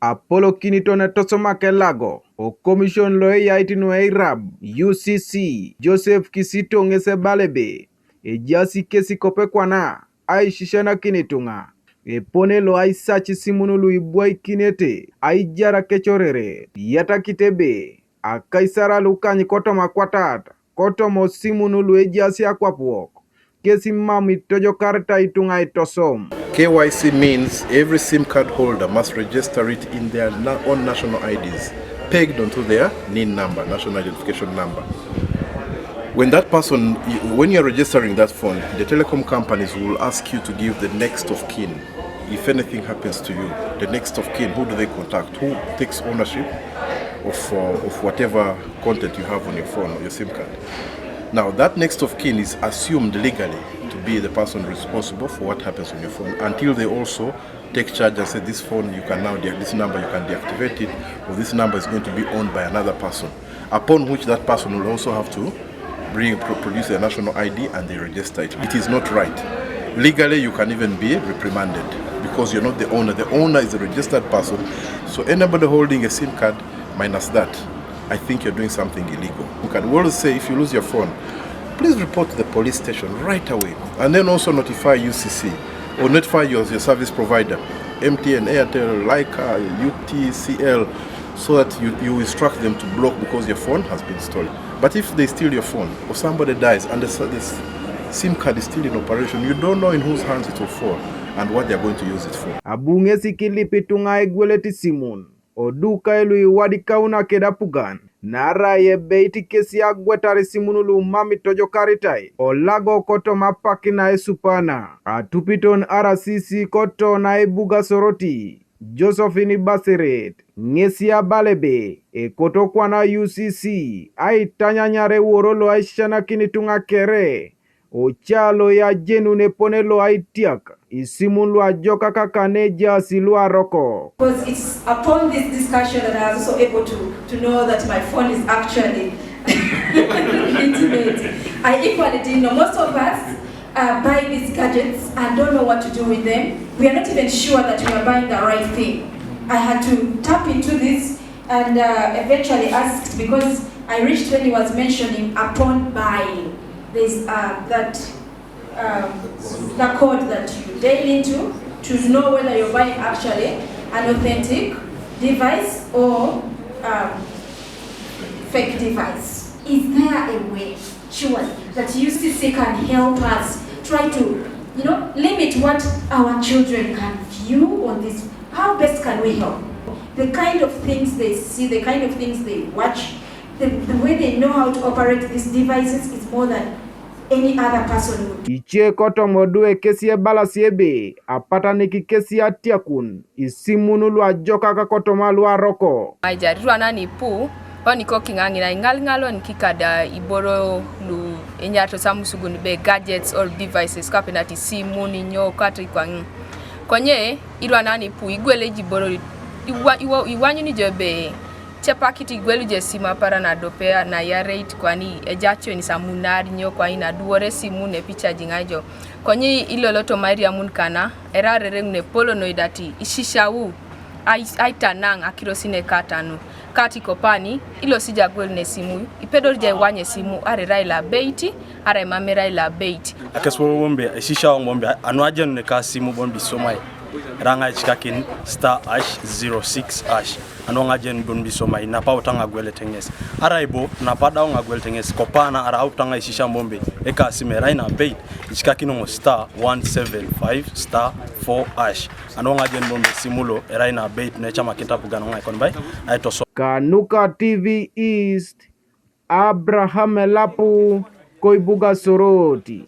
Apollo kinitone tosomake lago o commission lo yaitinu Arab UCC Joseph Kisito ngese balebe e jasi kesi kopekwana ai shishana kinitunga e pone lo ai sachi simunu lu ibwai kinete ai jara kechorere yata kitebe a kaisara lukanyi koto makwatata koto mo simunu lu e jasi akwapuok kesi mami tojo karta Itunga itosom. KYC means every SIM card holder must register it in their own national IDs, pegged onto their NIN number, national identification number. When that person, when you're registering that phone, the telecom companies will ask you to give the next of kin. If anything happens to you, the next of kin, who do they contact? Who takes ownership of whatever content you have on your phone or your SIM card? Now, that next of kin is assumed legally to be the person responsible for what happens on your phone until they also take charge and say this phone you can now, this number you can deactivate it, or this number is going to be owned by another person, upon which that person will also have to produce a national ID and they register it. It is not right. Legally, you can even be reprimanded because you're not the owner. The owner is a registered person. So anybody holding a SIM card minus that, I think you're doing something illegal. You can always say if you lose your phone, please report to the police station right away, and then also notify UCC or notify your service provider, MTN, Airtel, Leica, UTCL, so that you instruct them to block because your phone has been stolen. But if they steal your phone or somebody dies and the SIM card is still in operation, you don't know in whose hands it will fall and what they're going to use it for. Abunge sikilipi tunga Egwelete Isimun oduka elu iwadi kauna kedapugan nara ye beiti kesi agwetari simunulu mami tojo karitai olago koto mapaki na esupana atupiton RCC koto na ebuga soroti Josephine Baseret ngesi balebe e koto kwa na UCC ai tanyanyare worolo aishana kinitunga kere ochalo ya jenu ne ponelo aitiaka Isimun lu ajoka kakaneja silu aroko. Because it's upon this discussion that I was also able to know that my phone is actually intimate. I equally didn't know. Most of us buy these gadgets and don't know what to do with them. We are not even sure that we are buying the right thing. I had to tap into this and eventually asked, because I reached when he was mentioning upon buying. There's the code that you dial into to know whether you're buying actually an authentic device or fake device. Is there a way, sure, that UCC can help us try to, limit what our children can view on this? How best can we help? The kind of things they see, the kind of things they watch, the way they know how to operate these devices is more than any other person would. Iche koto modue kesi e balasiebe apata niki kesi ya tiakun Isimunu lu ajoka kakoto malu aroko. Majariru anani pu niko kingangi na ngalo nikikada iboro lu enyato samusugun be gadgets or devices kapenati Isimun nyo kato ikwangi konye iru anani pu igwele jiboro iwanyu ni jobe chapakiti gwelu jesima para na dopea na ya rate kwani ejacho ni samunari nyo kwa ina duore simune picha jingajo konye iloloto mairi amun kana erare ne polo no idati ishisha u aitanang akirosine katanu kati kopani ilo sija gwelu ne simu ipedo je wanye simu are raila beiti are mamera ila beiti akaswo bombe ishisha bombe anwaje ne ka simu bombi somai ranga chikakin *06# anonga jen bon bisoma ina pa utanga Egwelete nges araibo na pada nga Egwelete nges kopana ara utanga ishisha mbombe eka simera ina bait chikakin ngo *175*4# anonga jen bombe simulo era ina bait na chama kitapugana nga ikon bai aitoso Kanuka TV East Abraham Elapu Koibuga Soroti.